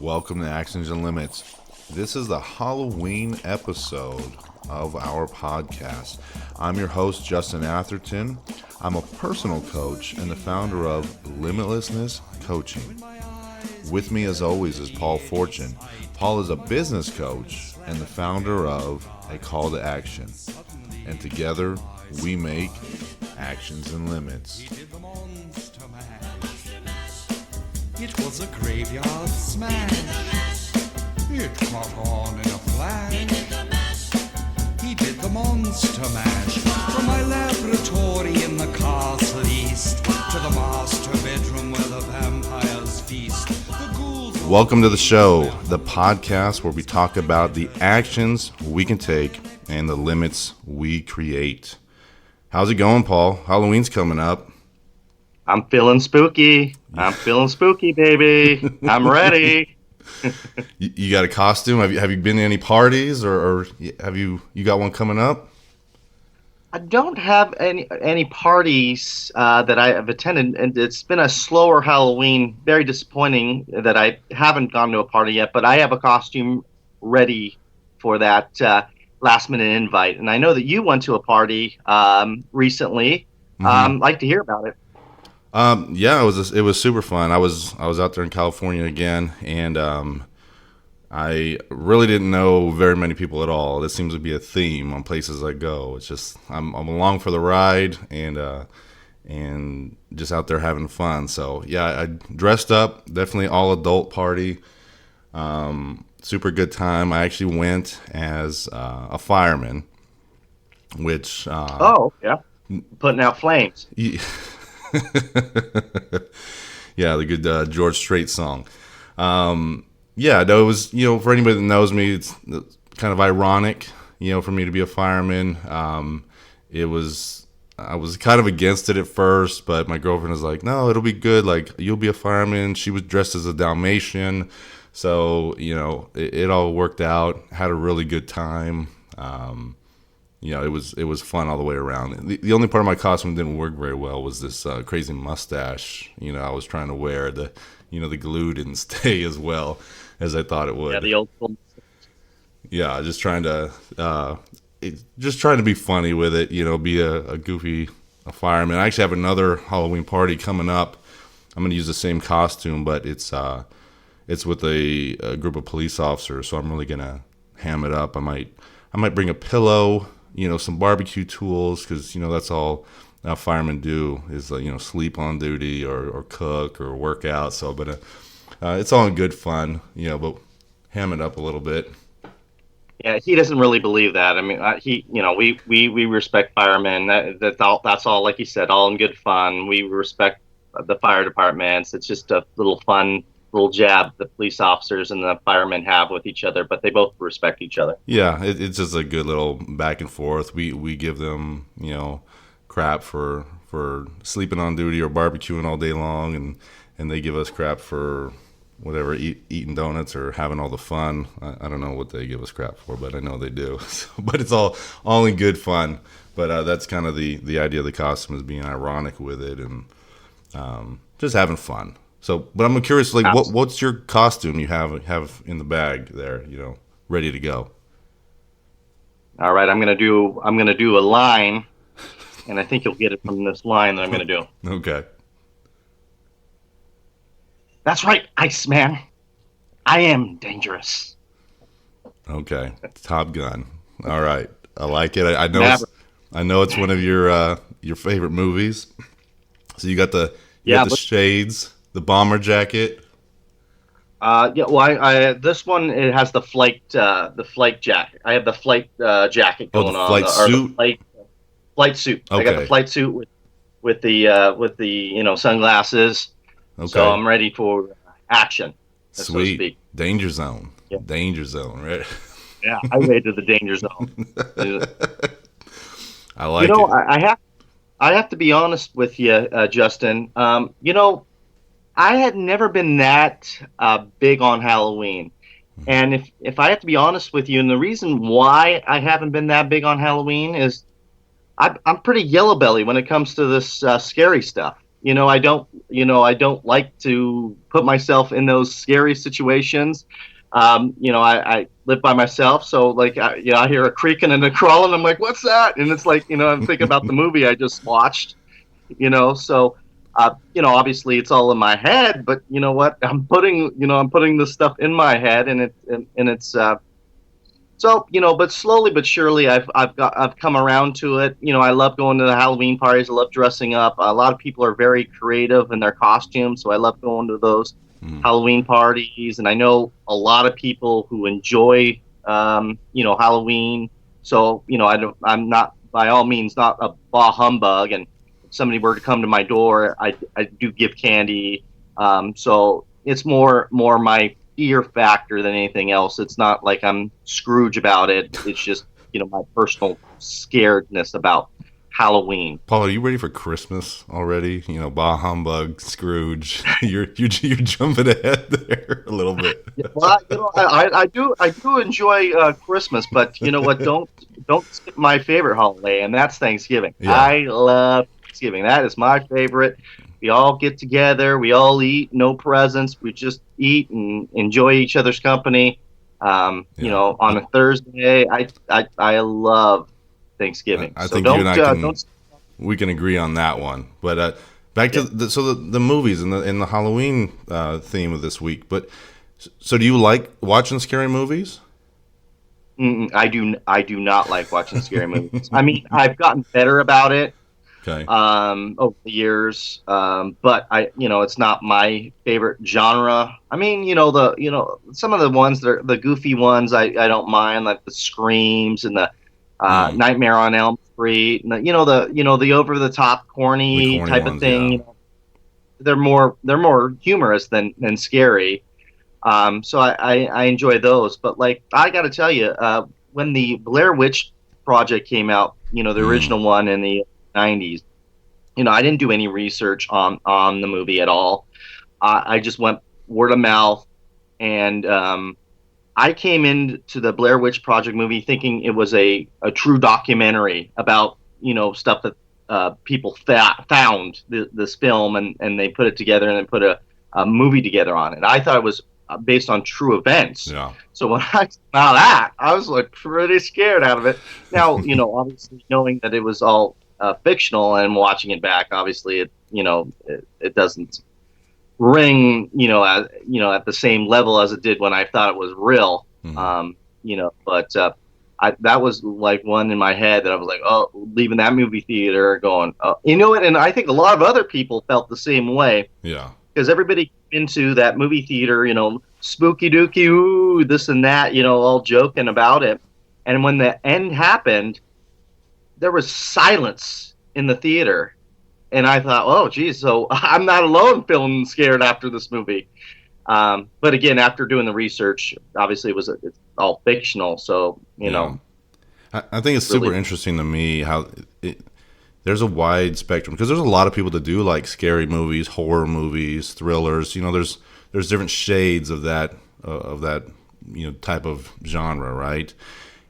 Welcome to Actions and Limits. This is the Halloween episode of our podcast. I'm your host, Justin Atherton. I'm a personal coach and the founder of Limitlessness Coaching. With me, as always, is Paul Fortune. Paul is a business coach and the founder of A Call to Action. And together, we make Actions and Limits. It was a graveyard smash. It caught on in a flash. He did the monster mash. From my laboratory in the castle east to the master bedroom where the vampires feast. The ghouls. Welcome to the show, the podcast where we talk about the actions we can take and the limits we create. How's it going, Paul? Halloween's coming up. I'm feeling spooky. I'm feeling spooky, baby. I'm ready. You got a costume? Have you been to any parties, or have you got one coming up? I don't have any parties that I have attended, and it's been a slower Halloween. Very disappointing that I haven't gone to a party yet, but I have a costume ready for that last minute invite. And I know that you went to a party recently. I'd like to hear about it. Yeah, it was super fun. I was out there in California again, and I really didn't know very many people at all. This seems to be a theme on places I go. It's just I'm along for the ride and just out there having fun. So yeah, I dressed up. Definitely all adult party. Super good time. I actually went as a fireman, which putting out flames. Yeah, the good George Strait song. Yeah, no, it was, for anybody that knows me, it's kind of ironic, for me to be a fireman. I was kind of against it at first, but my girlfriend was like, no, it'll be good. Like, you'll be a fireman. She was dressed as a Dalmatian. So, it all worked out. Had a really good time. It was fun all the way around. The only part of my costume that didn't work very well was this crazy mustache. I was trying to wear. The glue didn't stay as well as I thought it would. Yeah, the old school. Yeah, just trying to be funny with it. Be a goofy fireman. I actually have another Halloween party coming up. I'm going to use the same costume, but it's with a group of police officers. So I'm really gonna ham it up. I might bring a pillow. Some barbecue tools, because that's all firemen do is sleep on duty or cook or work out. So, but it's all in good fun, but ham it up a little bit. Yeah, he doesn't really believe that. I mean, we respect firemen. That's all, like you said, all in good fun. We respect the fire departments. It's just a little fun little jab the police officers and the firemen have with each other, but they both respect each other. Yeah, it's just a good little back and forth. We give them, crap for sleeping on duty or barbecuing all day long, and they give us crap for whatever, eating donuts or having all the fun. I don't know what they give us crap for, but I know they do. But it's all in good fun. But that's kind of the idea of the costume, is being ironic with it and just having fun. So, but I'm curious, like, what's your costume you have in the bag there, ready to go? All right, I'm gonna do a line, and I think you'll get it from this line that I'm gonna do. Okay. That's right, Iceman. I am dangerous. Okay, Top Gun. All right, I like it. I know it's one of your favorite movies. So you got the shades. The bomber jacket. This one, it has the flight jacket. I have the flight jacket going on. Flight suit. Flight suit. Okay. I got the flight suit with the sunglasses. Okay. So I'm ready for action. Sweet. So to speak. Danger zone. Yeah. Danger zone, right? Yeah, I made it to the danger zone. I like it. I have to be honest with you, Justin. I had never been that big on Halloween. And if I have to be honest with you, and the reason why I haven't been that big on Halloween is I'm pretty yellow belly when it comes to this scary stuff. I don't like to put myself in those scary situations. I live by myself, so like, I hear a creaking and a crawling. I'm like, what's that? And it's like, I'm thinking about the movie I just watched. So, obviously it's all in my head, but you know what? I'm putting this stuff in my head, and it's so, but slowly but surely, I've come around to it. I love going to the Halloween parties. I love dressing up. A lot of people are very creative in their costumes, so I love going to those Halloween parties. And I know a lot of people who enjoy, Halloween. So, I'm not, by all means, not a bah humbug. And if somebody were to come to my door, I do give candy. So it's more my fear factor than anything else. It's not like I'm Scrooge about it. It's just, my personal scaredness about Halloween. Paul, are you ready for Christmas already? Bah humbug, Scrooge. You're jumping ahead there a little bit. Well, I do enjoy Christmas, but you know what? Don't skip my favorite holiday, and that's Thanksgiving. Yeah. I love Thanksgiving. That is my favorite. We all get together. We all eat. No presents. We just eat and enjoy each other's company. On a Thursday, I love Thanksgiving. I think you and I we can agree on that one. But back to the movies and the Halloween theme of this week. But so do you like watching scary movies? I do not like watching scary movies. I mean, I've gotten better about it. Okay. Over the years, but it's not my favorite genre. I mean, some of the ones that are the goofy ones, I don't mind, like the Screams and the Nightmare on Elm Street, and the over the top corny type of thing. Yeah. They're more humorous than scary. So I enjoy those. But like, I got to tell you, when the Blair Witch Project came out, the original one in the 90s, I didn't do any research on the movie at all. I just went word of mouth, and I came into the Blair Witch Project movie thinking it was a true documentary about stuff that people found this film, and they put it together and then put a movie together on it. I thought it was based on true events. Yeah. So when I saw that, I was like pretty scared out of it. Now, obviously knowing that it was all fictional and watching it back, obviously it doesn't ring at the same level as it did when I thought it was real. But that was like one in my head that I was like, oh, leaving that movie theater going, oh, and I think a lot of other people felt the same way. Yeah. Because everybody came into that movie theater, spooky dooky, ooh, this and that, all joking about it. And when the end happened, there was silence in the theater. And I thought, oh, geez, so I'm not alone feeling scared after this movie. But again, after doing the research, obviously it's all fictional. So, I think it's super interesting to me how there's a wide spectrum, because there's a lot of people that do like scary movies, horror movies, thrillers. There's different shades of that type of genre, right?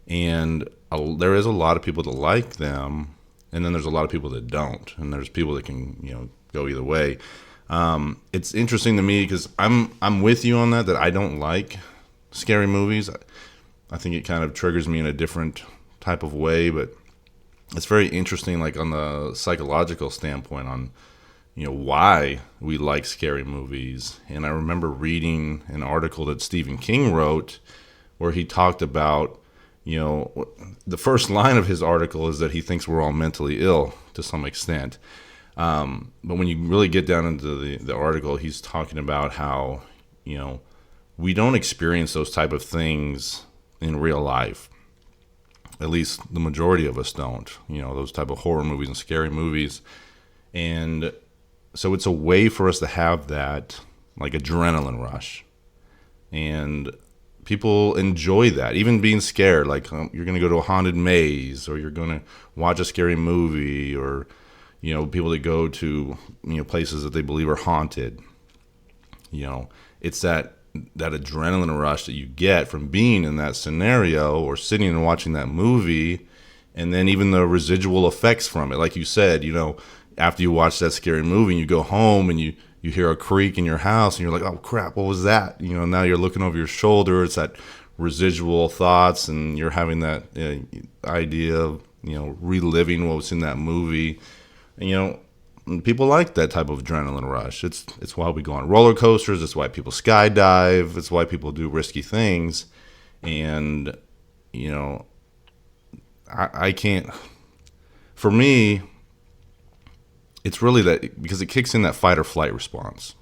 And there is a lot of people that like them, and then there's a lot of people that don't, and there's people that can go either way. It's interesting to me because I'm with you on that I don't like scary movies. I think it kind of triggers me in a different type of way, but it's very interesting, like on the psychological standpoint, on why we like scary movies. And I remember reading an article that Stephen King wrote where he talked about, the first line of his article is that he thinks we're all mentally ill to some extent. But when you really get down into the article, he's talking about how, we don't experience those type of things in real life. At least the majority of us don't, those type of horror movies and scary movies. And so it's a way for us to have that like adrenaline rush. And people enjoy that, even being scared. Like you're going to go to a haunted maze, or you're going to watch a scary movie, or, people that go to, places that they believe are haunted. It's that adrenaline rush that you get from being in that scenario or sitting and watching that movie, and then even the residual effects from it. Like you said, after you watch that scary movie and you go home and you hear a creak in your house and you're like, oh crap, what was that? Now you're looking over your shoulder. It's that residual thoughts, and you're having that idea of reliving what was in that movie. And people like that type of adrenaline rush. It's why we go on roller coasters. It's why people skydive. It's why people do risky things. And I can't. For me, it's really that, because it kicks in that fight or flight response.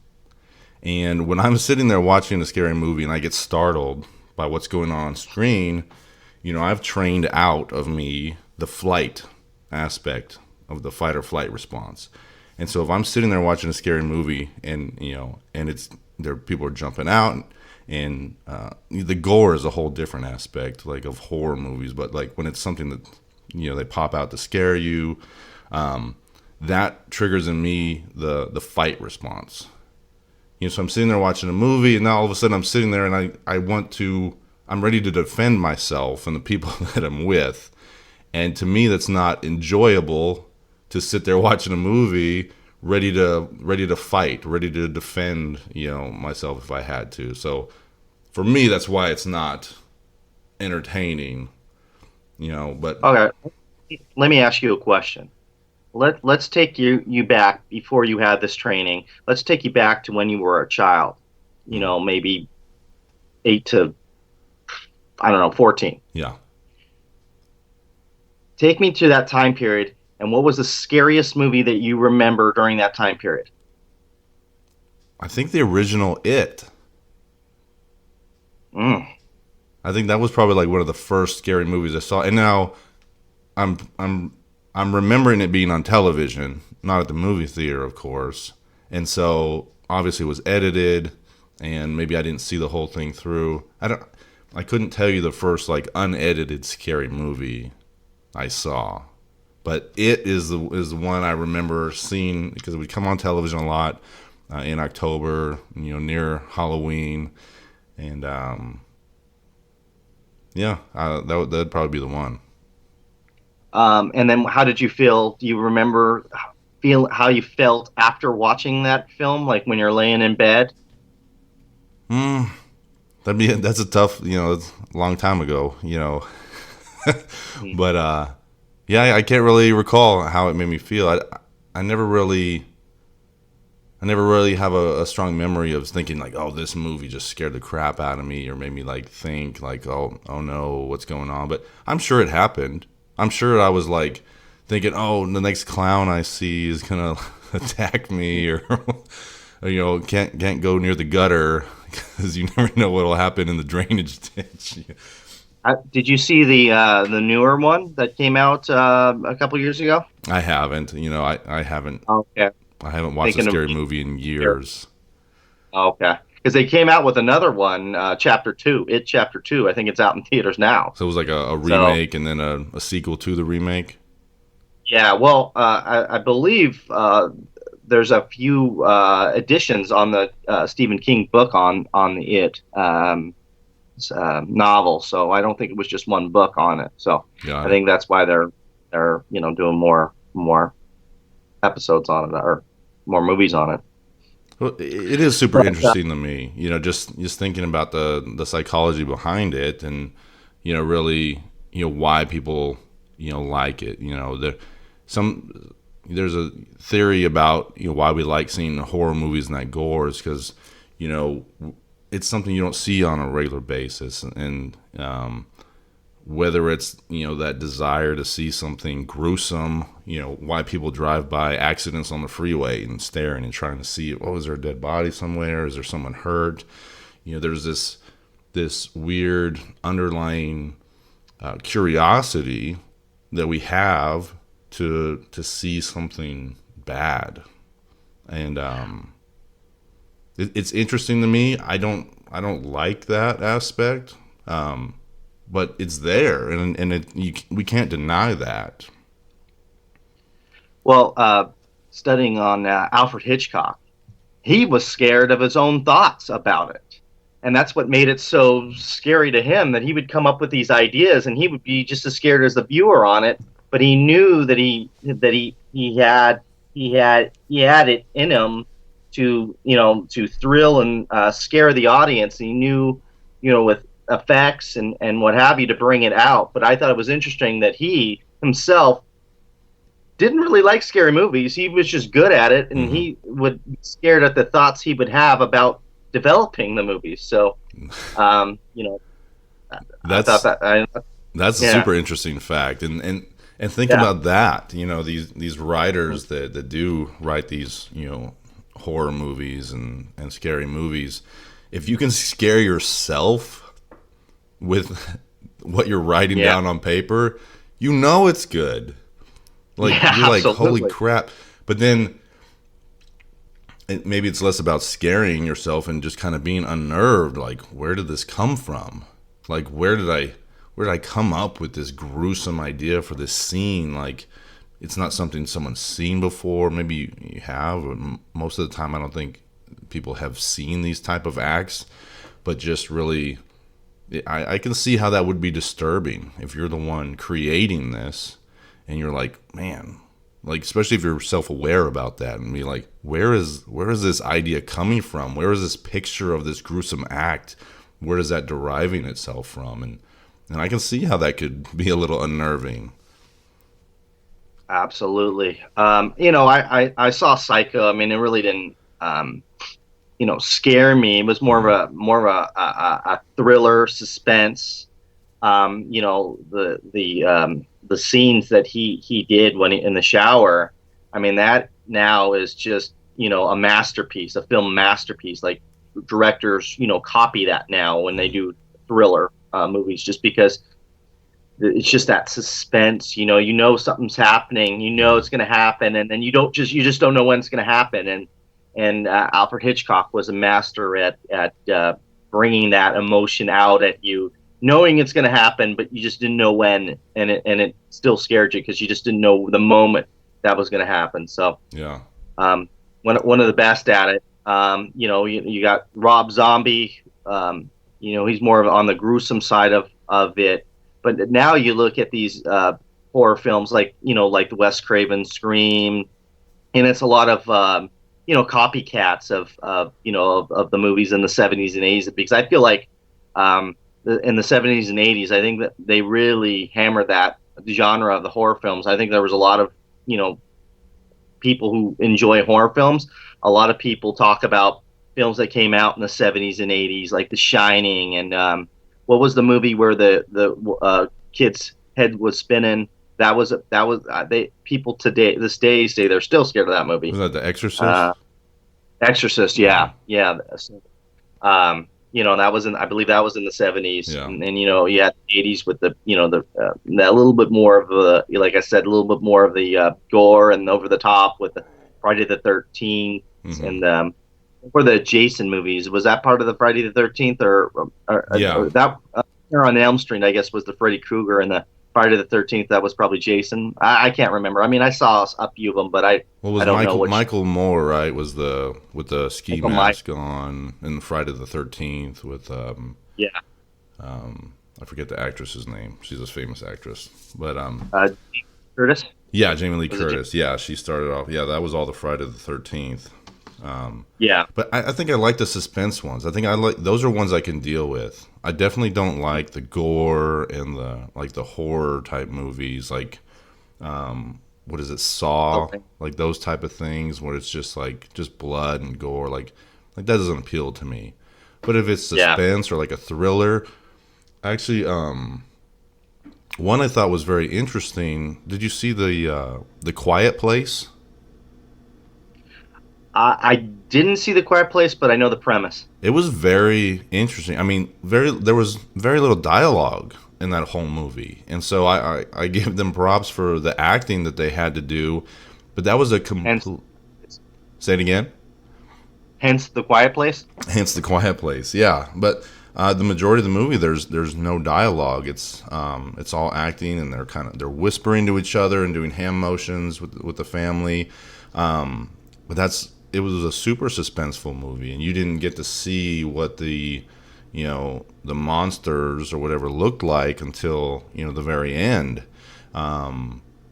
And when I'm sitting there watching a scary movie and I get startled by what's going on screen, I've trained out of me the flight aspect of the fight or flight response. And so if I'm sitting there watching a scary movie and it's there, people are jumping out, and the gore is a whole different aspect, like, of horror movies. But like when it's something that they pop out to scare you, that triggers in me the fight response. So I'm sitting there watching a movie, and now all of a sudden I'm sitting there and I'm ready to defend myself and the people that I'm with. And to me, that's not enjoyable, to sit there watching a movie ready to fight, ready to defend, myself if I had to. So for me, that's why it's not entertaining, but Okay, let me ask you a question. Let's take you back before you had this training. Let's take you back to when you were a child. Maybe 8 to, I don't know, 14. yeah. Take me to that time period, and what was the scariest movie that you remember during that time period? I think the original It. I think that was probably like one of the first scary movies I saw. And now I'm remembering it being on television, not at the movie theater, of course. And so obviously it was edited, and maybe I didn't see the whole thing through. I couldn't tell you the first like unedited scary movie I saw. But It is the one I remember seeing, because it would come on television a lot in October, near Halloween. And that'd probably be the one. And then how did you feel? Do you remember how you felt after watching that film, like when you're laying in bed? That's a tough, it's a long time ago, But I can't really recall how it made me feel. I never really have a strong memory of thinking like, oh, this movie just scared the crap out of me, or made me like think like, oh no, what's going on? But I'm sure it happened. I'm sure I was like thinking, oh, the next clown I see is gonna attack me, or can't go near the gutter, because you never know what'll happen in the drainage ditch. Did you see the newer one that came out a couple years ago? I haven't. I haven't. Okay. I haven't watched a scary movie in years. Okay. Because they came out with another one, Chapter 2. Chapter 2. I think it's out in theaters now. So it was like a remake, and then a sequel to the remake? Yeah, well, I believe there's a few editions on the Stephen King book on the It novel. So I don't think it was just one book on it. So I think that's why they're doing more episodes on it, or more movies on it. Well, it is super interesting to me, just thinking about the psychology behind it, and really why people like it. There's a theory about why we like seeing horror movies and that gore is because it's something you don't see on a regular basis, and whether it's that desire to see something gruesome, why people drive by accidents on the freeway and staring and trying to see, oh, is there a dead body somewhere? Is there someone hurt? There's this weird underlying curiosity that we have to see something bad, and it's interesting to me. I don't like that aspect. But it's there, and we can't deny that. Well, studying on Alfred Hitchcock, he was scared of his own thoughts about it. And that's what made it so scary to him, that he would come up with these ideas, and he would be just as scared as the viewer on it. But he knew that he had he had it in him to to thrill and scare the audience. He knew, with effects and what have you, to bring it out. But I thought it was interesting that he himself didn't really like scary movies. He was just good at it, and Hmm. he would be scared at the thoughts he would have about developing the movies. So, um, you know, I thought That's that, that's a yeah, super interesting fact, and think yeah, about that. These writers that do write these horror movies and scary movies. If you can scare yourself with what you're writing yeah, down on paper, you know it's good. Like yeah, you're like, holy absolutely, crap. But then maybe it's less about scaring yourself and just kind of being unnerved. Like, where did this come from? Like, where did I come up with this gruesome idea for this scene? Like, it's not something someone's seen before. Maybe you have. But most of the time, I don't think people have seen these type of acts. But just really, I can see how that would be disturbing if you're the one creating this, and you're like, man, like especially if you're self-aware about that and be like, where is this idea coming from? Where is this picture of this gruesome act? Where is that deriving itself from? And I can see how that could be a little unnerving. absolutely. I saw Psycho. I mean, it really didn't, scare me. It was more of a thriller, suspense. The scenes that he did in the shower. I mean, that now is just a masterpiece, a film masterpiece. Like, directors copy that now when they do thriller movies, just because it's just that suspense. Something's happening. It's going to happen, and then you just don't know when it's going to happen. And Alfred Hitchcock was a master at bringing that emotion out at you, knowing it's going to happen, but you just didn't know when, and it still scared you because you just didn't know the moment that was going to happen. So, Yeah. um, one of the best at it. You got Rob Zombie. He's more on the gruesome side of it. But now you look at these horror films like the Wes Craven Scream, and it's a lot of copycats of the movies in the 70s and 80s, because I feel like in the 70s and 80s, I think that they really hammered that genre of the horror films. I think there was a lot of you know people who enjoy horror films. A lot of people talk about films that came out in the 70s and 80s, like The Shining, and what was the movie where the kid's head was spinning? They people today this day say they're still scared of that movie. Was that The Exorcist? Uh, Exorcist, Yeah. yeah, yeah. That was I believe that was in the 70s, Yeah. and you had the 80s with a little bit more of the, like I said, a little bit more of the gore and over the top with the Friday the 13th, Hmm. and or the Jason movies. Was that part of the Friday the 13th, Yeah. or that here on Elm Street, I guess, was the Freddy Krueger, and the Friday the 13th, that was probably Jason. I can't remember. I mean, I saw a few of them, but What I was don't know which. Michael Moore, right? Was the with the ski Michael Myers. mask on in Friday the 13th with Yeah. I forget the actress's name. She's a famous actress. But Uh, Curtis. yeah, Jamie Lee Was it? Curtis. Yeah, she started off. Yeah, that was all the Friday the 13th. Yeah. But I think I like the suspense ones. I think I like those are ones I can deal with. I definitely don't like the gore and the horror type movies like what is it, Saw, Okay. like those type of things where it's just blood and gore, like that doesn't appeal to me. But if it's Yeah. suspense or like a thriller, actually, one I thought was very interesting. Did you see the Quiet Place? I didn't see The Quiet Place, but I know the premise. It was very interesting. I mean, there was very little dialogue in that whole movie, and so I give them props for the acting that they had to do. But that was a Hence, complete. Say it again. hence The Quiet Place. Hence the Quiet Place. Yeah, but the majority of the movie there's no dialogue. It's all acting, and they're whispering to each other and doing hand motions with the family. But it was a super suspenseful movie, and you didn't get to see what the monsters or whatever looked like until the very end.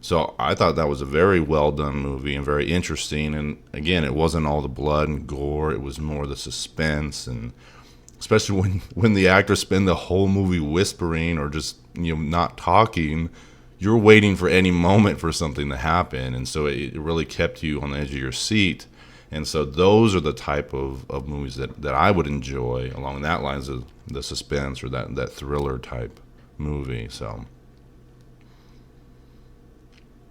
So I thought that was a very well done movie and very interesting. And again, it wasn't all the blood and gore; it was more the suspense, and especially when the actors spend the whole movie whispering or just not talking. You're waiting for any moment for something to happen, and so it really kept you on the edge of your seat. And so those are the type of movies that I would enjoy along that lines of the suspense or that thriller type movie. So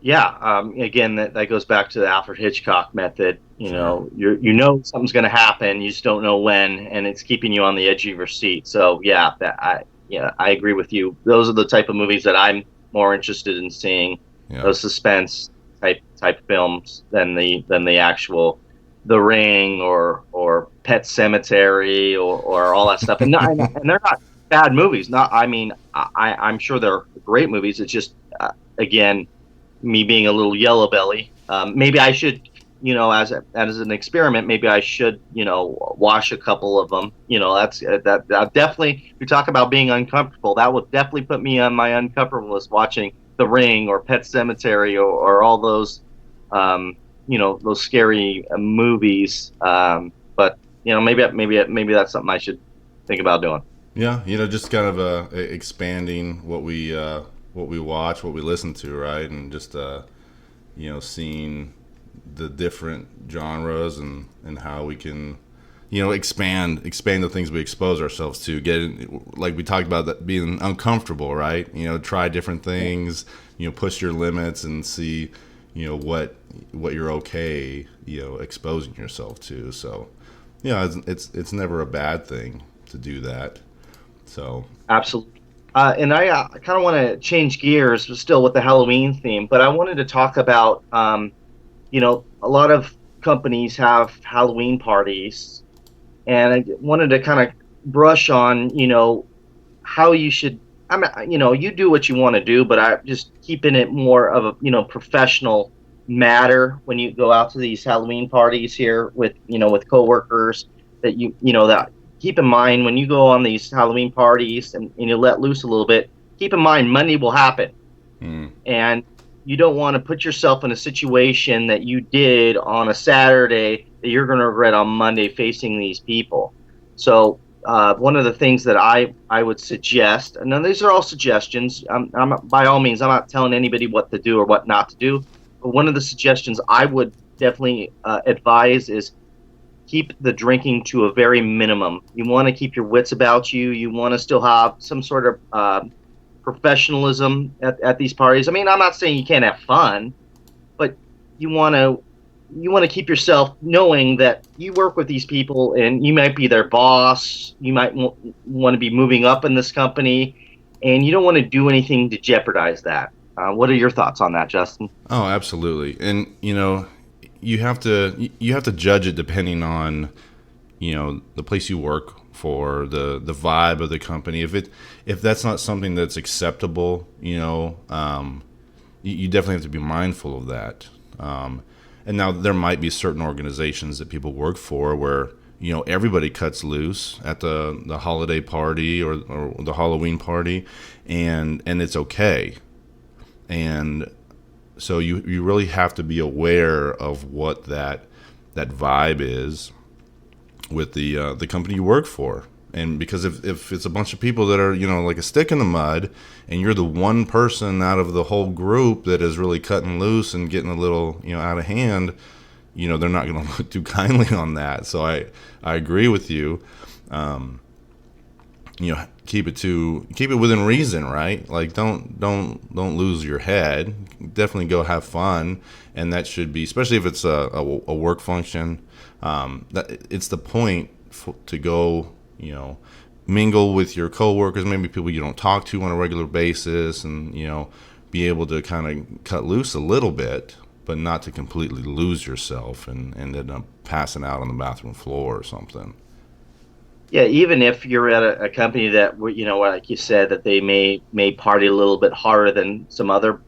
Yeah, again, that goes back to the Alfred Hitchcock method. sure. You know something's going to happen, you just don't know when, and it's keeping you on the edge of your seat. So yeah, I agree with you. Those are the type of movies that I'm more interested in seeing. Yeah. Those suspense type films than the actual The Ring or Pet Cemetery or all that stuff. And they're not bad movies. Not I mean I'm sure they're great movies. It's just again, me being a little yellow belly, maybe I should, as an experiment, maybe I should, watch a couple of them. That definitely. We talk about being uncomfortable. That would definitely put me on my uncomfortable list. Watching The Ring or Pet Cemetery or all those, those scary movies. But maybe that's something I should think about doing. Yeah, just kind of expanding what we watch, what we listen to, right? And just seeing the different genres and how we can expand the things we expose ourselves to, get like we talked about, that being uncomfortable, right? Try different things, push your limits and see what you're okay exposing yourself to. So it's never a bad thing to do that. So Absolutely. And I kind of want to change gears, but still with the Halloween theme. But I wanted to talk about, a lot of companies have Halloween parties, and I wanted to kind of brush on, how you should. I mean, you do what you want to do, but I just keeping it more of a, professional matter when you go out to these Halloween parties here with coworkers that that keep in mind when you go on these Halloween parties and you let loose a little bit, keep in mind money will happen. And you don't want to put yourself in a situation that you did on a Saturday that you're going to regret on Monday facing these people. So one of the things that I would suggest, and these are all suggestions, by all means, I'm not telling anybody what to do or what not to do, but one of the suggestions I would definitely advise is keep the drinking to a very minimum. You want to keep your wits about you. You want to still have some sort of professionalism at these parties. I mean, I'm not saying you can't have fun, but you want to keep yourself knowing that you work with these people and you might be their boss. You might want to be moving up in this company, and you don't want to do anything to jeopardize that. What are your thoughts on that, Justin? Oh, absolutely. And you have to judge it depending on the place you work for, the vibe of the company. If that's not something that's acceptable, you definitely have to be mindful of that. And now there might be certain organizations that people work for where everybody cuts loose at the holiday party or the Halloween party, and it's okay. And so you really have to be aware of what that vibe is with the company you work for. And because if it's a bunch of people that are like a stick in the mud, and you're the one person out of the whole group that is really cutting loose and getting a little out of hand, they're not going to look too kindly on that. So I agree with you. Keep it within reason, right? Like don't lose your head. Definitely go have fun, and that should be, especially if it's a work function. That it's the point to go, mingle with your coworkers, maybe people you don't talk to on a regular basis, and be able to kind of cut loose a little bit, but not to completely lose yourself and end up passing out on the bathroom floor or something. Yeah, even if you're at a company that, like you said, that they may party a little bit harder than some other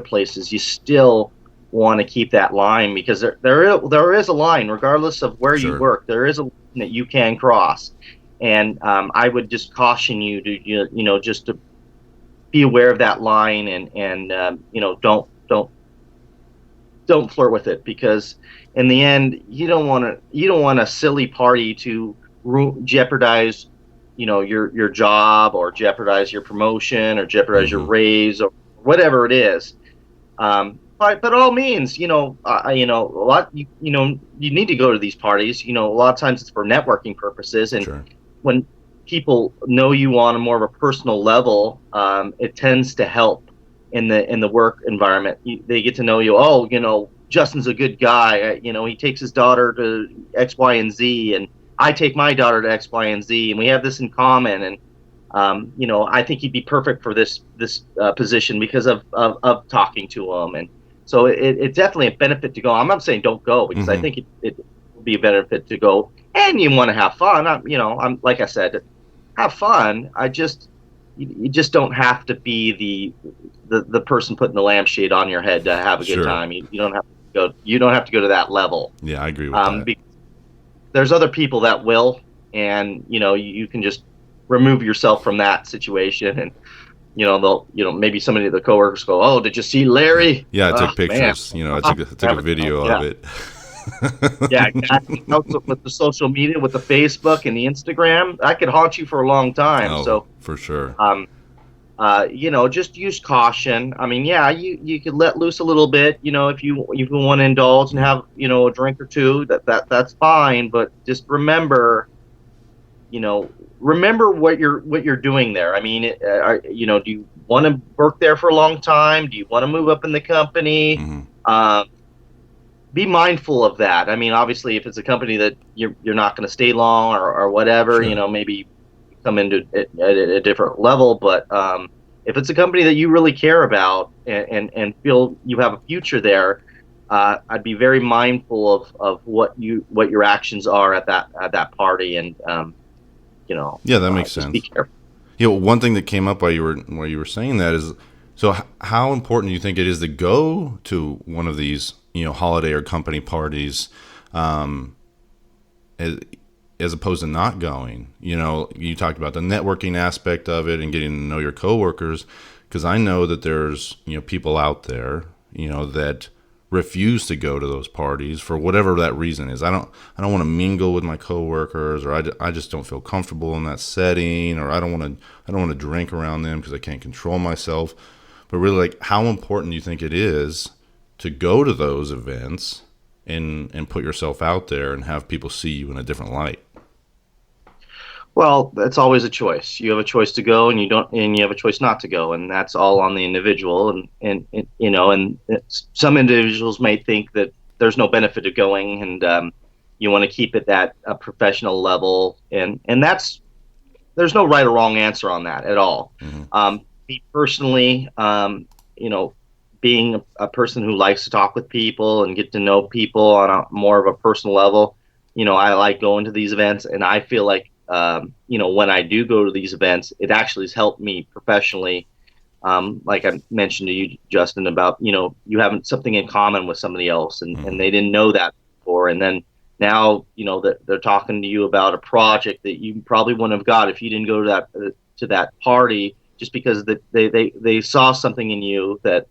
places, you still want to keep that line, because there is a line, regardless of where Sure. you work. There is a line that you can cross, and I would just caution you to just to be aware of that line, and don't don't flirt with it, because in the end you don't want a silly party to jeopardize your job, or jeopardize your promotion, or jeopardize your Hmm. raise, or whatever it is. But all means, a lot, you need to go to these parties. A lot of times it's for networking purposes, and Sure. when people know you on a more of a personal level, it tends to help in the work environment. They get to know you. Oh, Justin's a good guy. He takes his daughter to X, Y, and Z, and I take my daughter to X, Y, and Z, and we have this in common. And I think he'd be perfect for this position because of talking to him. And so it's definitely a benefit to go. I'm not saying don't go, because I Hmm. think it would be a benefit to go, and you want to have fun. I'm like I said, have fun. You just don't have to be the person putting the lampshade on your head to have a good Sure. time. You don't have to go. You don't have to go to that level. Yeah, I agree with that. Because there's other people that will, and you can just remove yourself from that situation, and they'll maybe somebody of the coworkers go, "Oh, did you see Larry? Yeah, I Oh took man, pictures. I took a video yeah, of it. yeah, exactly." Also, with the social media, with the Facebook and the Instagram, that could haunt you for a long time. Oh, So, for sure. um, just use caution. I mean, yeah, you could let loose a little bit, if you want to indulge and have, a drink or two, that's fine. But just you know, remember what you're doing there. I mean, do you want to work there for a long time? Do you want to move up in the company? Hmm. Um, be mindful of that. I mean, obviously, if it's a company that you're not going to stay long, or whatever, Sure. maybe come into it at a different level. But if it's a company that you really care about, and feel you have a future there, I'd be very mindful of what your actions are at that party, and Yeah, that makes just be sense. careful. One thing that came up while you were saying that is, so how important do you think it is to go to one of these, holiday or company parties, um, as, as opposed to not going? You talked about the networking aspect of it and getting to know your coworkers, because I know that there's, people out there, that refuse to go to those parties for whatever that reason is. I don't want to mingle with my coworkers, or I just don't feel comfortable in that setting, or I don't want to drink around them because I can't control myself. But really, like, how important do you think it is to go to those events and put yourself out there and have people see you in a different light? Well, that's always a choice. You have a choice to go, and you have a choice not to go, and that's all on the individual. And some individuals may think that there's no benefit to going, and you want to keep it at a professional level, and there's no right or wrong answer on that at all. Hmm. Me personally, being a person who likes to talk with people and get to know people on a more of a personal level, I like going to these events, and I feel like, when I do go to these events, it actually has helped me professionally. Like I mentioned to you, Justin, about, you having something in common with somebody else, and Hmm. they didn't know that before. And then now, that they're talking to you about a project that you probably wouldn't have got if you didn't go to that party, just because they saw something in you that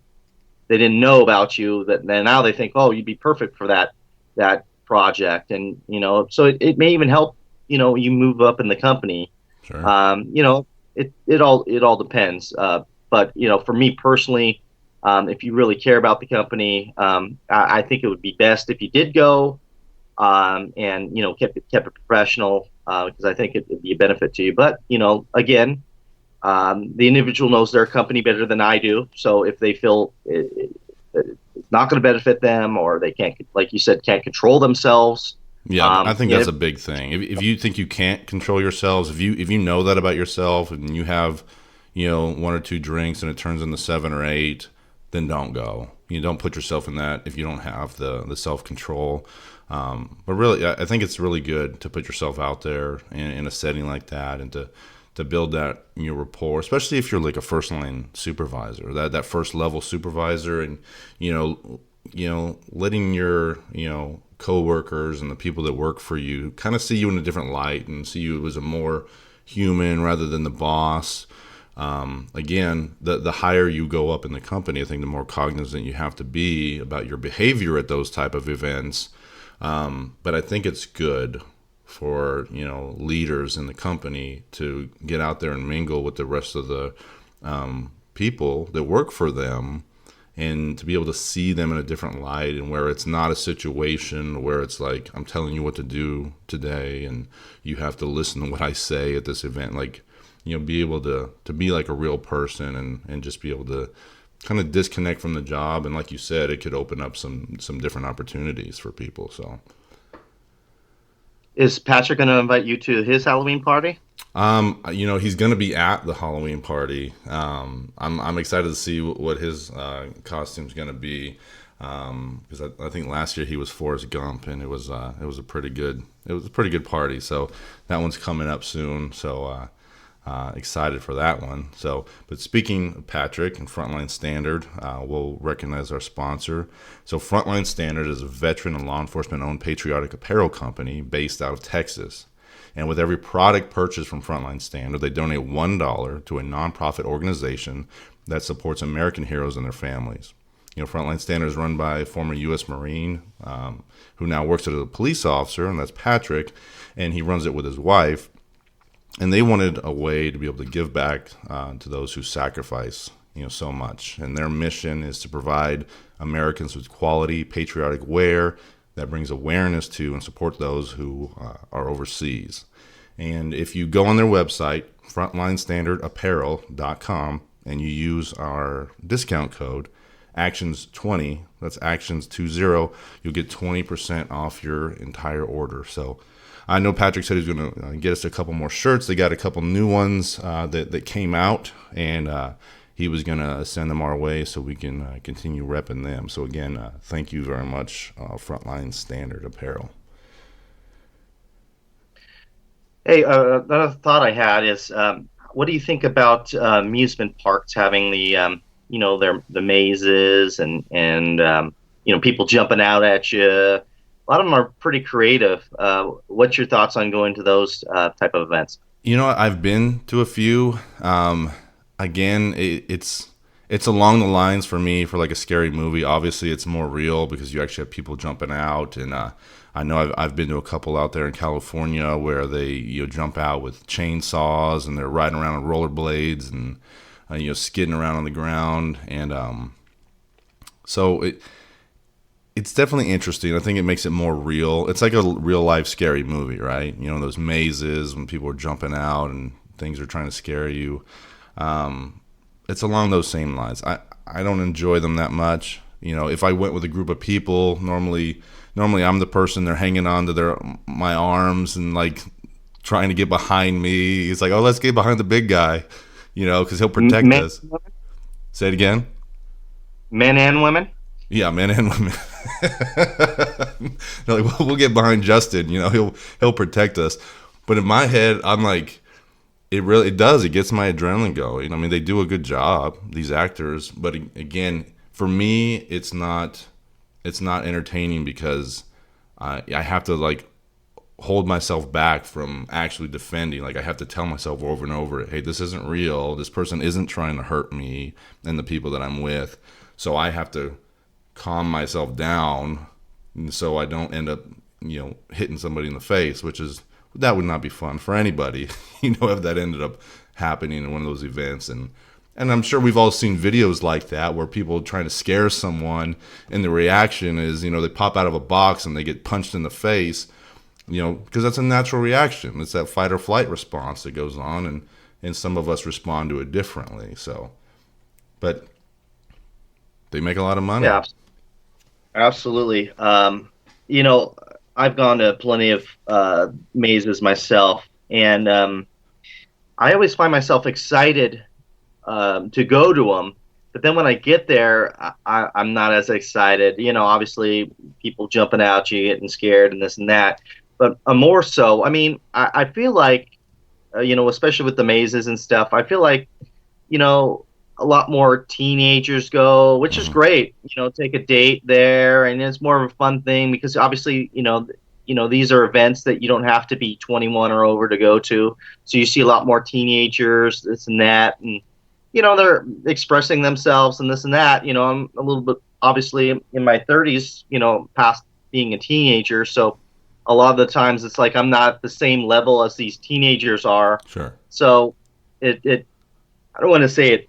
they didn't know about you, that then now they think, oh, you'd be perfect for that project. And so it may even help, you move up in the company. Sure. It all depends. But for me personally, if you really care about the company, I think it would be best if you did go, and kept it professional, because I think it'd be a benefit to you. But again, the individual knows their company better than I do. So if they feel it's not going to benefit them, or they can't, like you said, can't control themselves. Yeah, I think Yeah, that's a big thing. If you think you can't control yourselves, if you know that about yourself, and you have, one or two drinks and it turns into 7 or 8, then don't go. You don't put yourself in that if you don't have the self control. But really, I think it's really good to put yourself out there in a setting like that, and to build that rapport, especially if you're like a first line supervisor, that first level supervisor, and letting your coworkers and the people that work for you kind of see you in a different light and see you as a more human rather than the boss. Again, the higher you go up in the company, I think the more cognizant you have to be about your behavior at those type of events. But I think it's good for leaders in the company to get out there and mingle with the rest of the people that work for them, and to be able to see them in a different light, and where it's not a situation where it's like, I'm telling you what to do today and you have to listen to what I say at this event. Like, be able to be like a real person, and just be able to kind of disconnect from the job. And like you said, it could open up some different opportunities for people. So Is Patrick going to invite you to his Halloween party? he's going to be at the Halloween party. I'm excited to see what his costume's going to be, because I think last year he was Forrest Gump, and it was a pretty good party. So that one's coming up soon. So excited for that one. So, but speaking of Patrick and Frontline Standard, we'll recognize our sponsor. So Frontline Standard is a veteran and law enforcement owned patriotic apparel company based out of Texas. And with every product purchased from Frontline Standard, they donate $1 to a nonprofit organization that supports American heroes and their families. Frontline Standard is run by a former U.S. Marine who now works as a police officer, and that's Patrick, and he runs it with his wife. And they wanted a way to be able to give back to those who sacrifice, so much. And their mission is to provide Americans with quality, patriotic wear that brings awareness to and support those who are overseas. And if you go on their website, frontlinestandardapparel.com, and you use our discount code, Actions20, that's Actions20, you'll get 20% off your entire order. So I know Patrick said he's going to get us a couple more shirts. They got a couple new ones that came out, and he was going to send them our way so we can continue repping them. So again, thank you very much, Frontline Standard Apparel. Hey, another thought I had is, what do you think about amusement parks having the the mazes and people jumping out at you? A lot of them are pretty creative. What's your thoughts on going to those type of events? I've been to a few. Again, it's along the lines for me for like a scary movie. Obviously, it's more real because you actually have people jumping out, and I know I've been to a couple out there in California where they jump out with chainsaws and they're riding around on rollerblades and skidding around on the ground, and so it's definitely interesting. I think it makes it more real. It's like a real life scary movie, right? Those mazes when people are jumping out and things are trying to scare you. It's along those same lines. I don't enjoy them that much. If I went with a group of people, normally I'm the person they're hanging on to my arms and like trying to get behind me. It's like, oh, let's get behind the big guy, because he'll protect us. Say it again. Men and women? Yeah, men and women. They're like, we'll get behind Justin. He'll protect us. But in my head, I'm like, it does. It gets my adrenaline going. I mean, they do a good job, these actors. But again, for me, it's not entertaining because I have to like hold myself back from actually defending. Like I have to tell myself over and over, hey, this isn't real. This person isn't trying to hurt me and the people that I'm with. So I have to calm myself down so I don't end up, hitting somebody in the face, that would not be fun for anybody, if that ended up happening in one of those events. And I'm sure we've all seen videos like that where people are trying to scare someone and the reaction is, they pop out of a box and they get punched in the face, because that's a natural reaction. It's that fight or flight response that goes on, and some of us respond to it differently. So, but they make a lot of money. Yeah, absolutely. I've gone to plenty of mazes myself, and I always find myself excited to go to them. But then when I get there, I'm not as excited. Obviously, people jumping out, you getting scared and this and that. But more so, I mean, I feel like, especially with the mazes and stuff, I feel like, a lot more teenagers go, which is great. Take a date there, and it's more of a fun thing because obviously, these are events that you don't have to be 21 or over to go to. So you see a lot more teenagers, this and that, and they're expressing themselves and this and that. I'm a little bit obviously in my 30s, past being a teenager, so a lot of the times it's like I'm not at the same level as these teenagers are. Sure. So it I don't want to say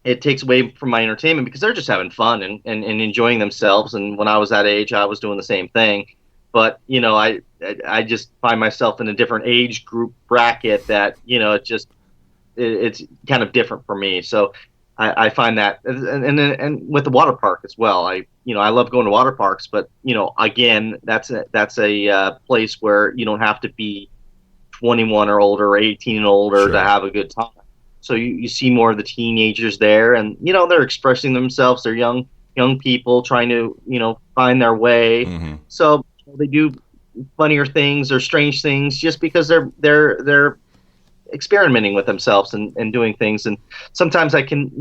it takes away from my entertainment, because they're just having fun and enjoying themselves. And when I was that age, I was doing the same thing. But I just find myself in a different age group bracket that it's kind of different for me. So I find that, and with the water park as well. I love going to water parks, but again, that's a place where you don't have to be 21 or older or 18 and older Sure. to have a good time. So you see more of the teenagers there, and they're expressing themselves. They're young people trying to find their way. Mm-hmm. So they do funnier things or strange things just because they're experimenting with themselves and doing things. And sometimes I can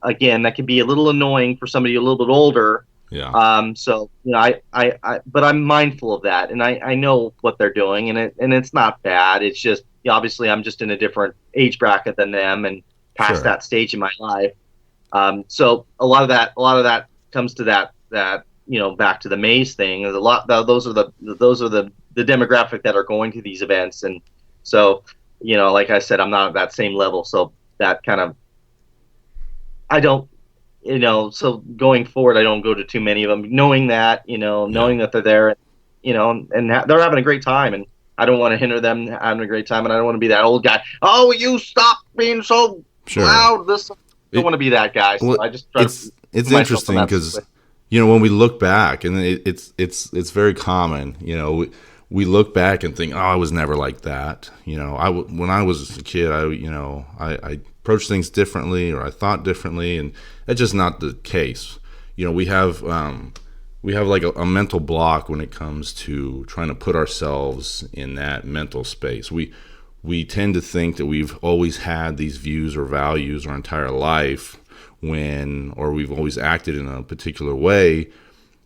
again, that can be a little annoying for somebody a little bit older. Yeah. So but I'm mindful of that, and I know what they're doing, and it's not bad. It's just obviously I'm just in a different age bracket than them and past Sure. that stage in my life. So a lot of that comes to that back to the maze thing. There's those are the demographic that are going to these events, and so like I said, I'm not at that same level. So that kind of I don't. So going forward, I don't go to too many of them, knowing that that they're there, and they're having a great time, and I don't want to hinder them having a great time, and I don't want to be that old guy. Oh, you stop being so Sure. loud! I don't want to be that guy. So Well, I just try it's myself interesting in that because way. when we look back, and it's very common. We look back and think, oh, I was never like that. When I was a kid, I approached things differently, or I thought differently, and that's just not the case. We have like a mental block when it comes to trying to put ourselves in that mental space. We tend to think that we've always had these views or values our entire life, or we've always acted in a particular way,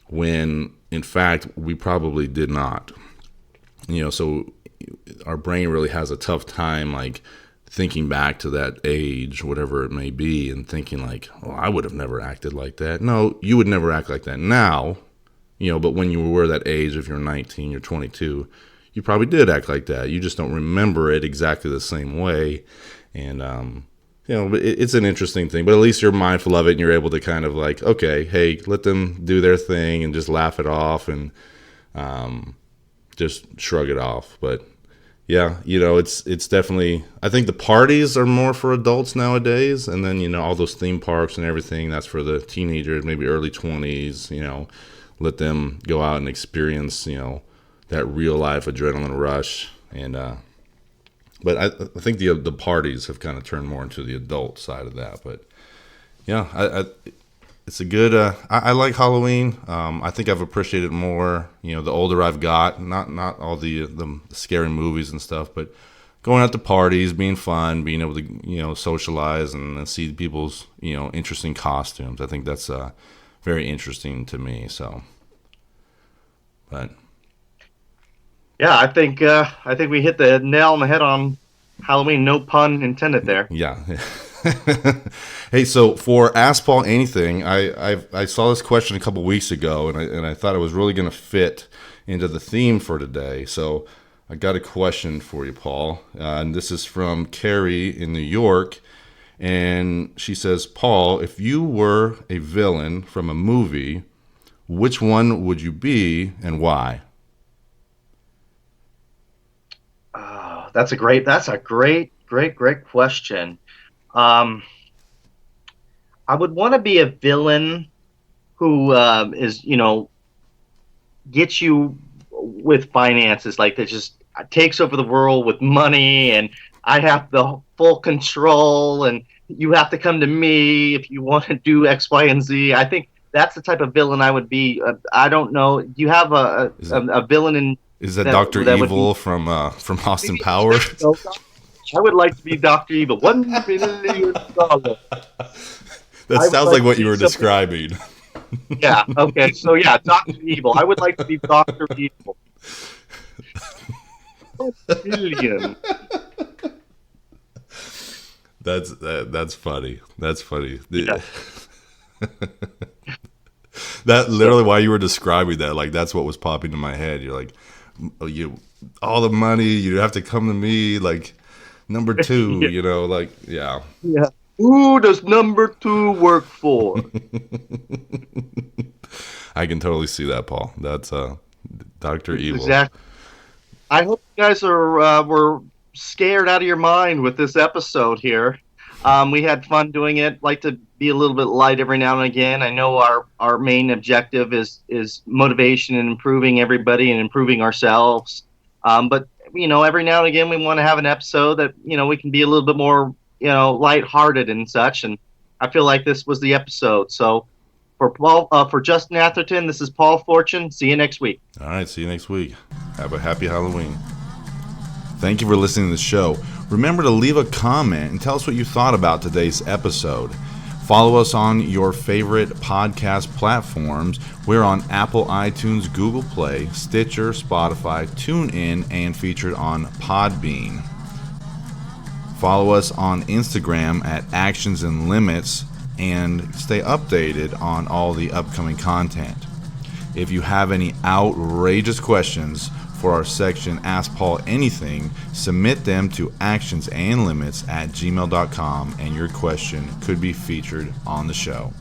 when in fact we probably did not. So our brain really has a tough time like thinking back to that age, whatever it may be, and thinking like, oh, I would have never acted like that. No, you would never act like that now, but when you were that age, if you're 19, you're 22, you probably did act like that. You just don't remember it exactly the same way. And, but it's an interesting thing, but at least you're mindful of it, and you're able to kind of like, okay, hey, let them do their thing and just laugh it off and just shrug it off. But yeah, it's definitely, I think the parties are more for adults nowadays. And then, all those theme parks and everything, that's for the teenagers, maybe early 20s, let them go out and experience, that real life adrenaline rush. And, but I think the parties have kind of turned more into the adult side of that. But yeah, it's a good, I like Halloween. I think I've appreciated it more, the older I've got, not all the scary movies and stuff, but going out to parties, being fun, being able to, socialize and see people's, interesting costumes. I think that's very interesting to me. So, but Yeah, I think we hit the nail on the head on Halloween. No pun intended there. yeah. Hey, so for Asphalt Anything, I saw this question a couple weeks ago, and I thought it was really going to fit into the theme for today. So I got a question for you, Paul, and this is from Carrie in New York, and she says, Paul, if you were a villain from a movie, which one would you be and why? That's a great question. I would want to be a villain who is, gets you with finances, like that just takes over the world with money, and I have the full control, and you have to come to me if you want to do X, Y, and Z. I think that's the type of villain I would be. I don't know. Do you have a villain in? Is that Dr. Evil from Austin Powers? I would like to be Dr. Evil. $1 billion. That sounds like what you were describing. Yeah. Okay. So yeah, Dr. Evil. I would like to be Dr. Evil. Billion. That's funny. That's funny. Yeah. That literally while you were describing that, like that's what was popping in my head. You're like, oh, you all the money, you have to come to me, like number two, Yeah. like yeah. Yeah. Who does number 2 work for? I can totally see that, Paul. That's Dr. Evil. Exactly. I hope you guys were scared out of your mind with this episode here. We had fun doing it. Like to be a little bit light every now and again. I know our main objective is motivation and improving everybody and improving ourselves. But every now and again we want to have an episode that we can be a little bit more lighthearted and such. And I feel like this was the episode. So for Justin Atherton, this is Paul Fortune. See you next week. All right, see you next week. Have a happy Halloween. Thank you for listening to the show. Remember to leave a comment and tell us what you thought about today's episode. Follow us on your favorite podcast platforms. We're on Apple, iTunes, Google Play, Stitcher, Spotify, TuneIn, and featured on Podbean. Follow us on Instagram at Actions and Limits and stay updated on all the upcoming content. If you have any outrageous questions for our section Ask Paul Anything, submit them to actionsandlimits@gmail.com and your question could be featured on the show.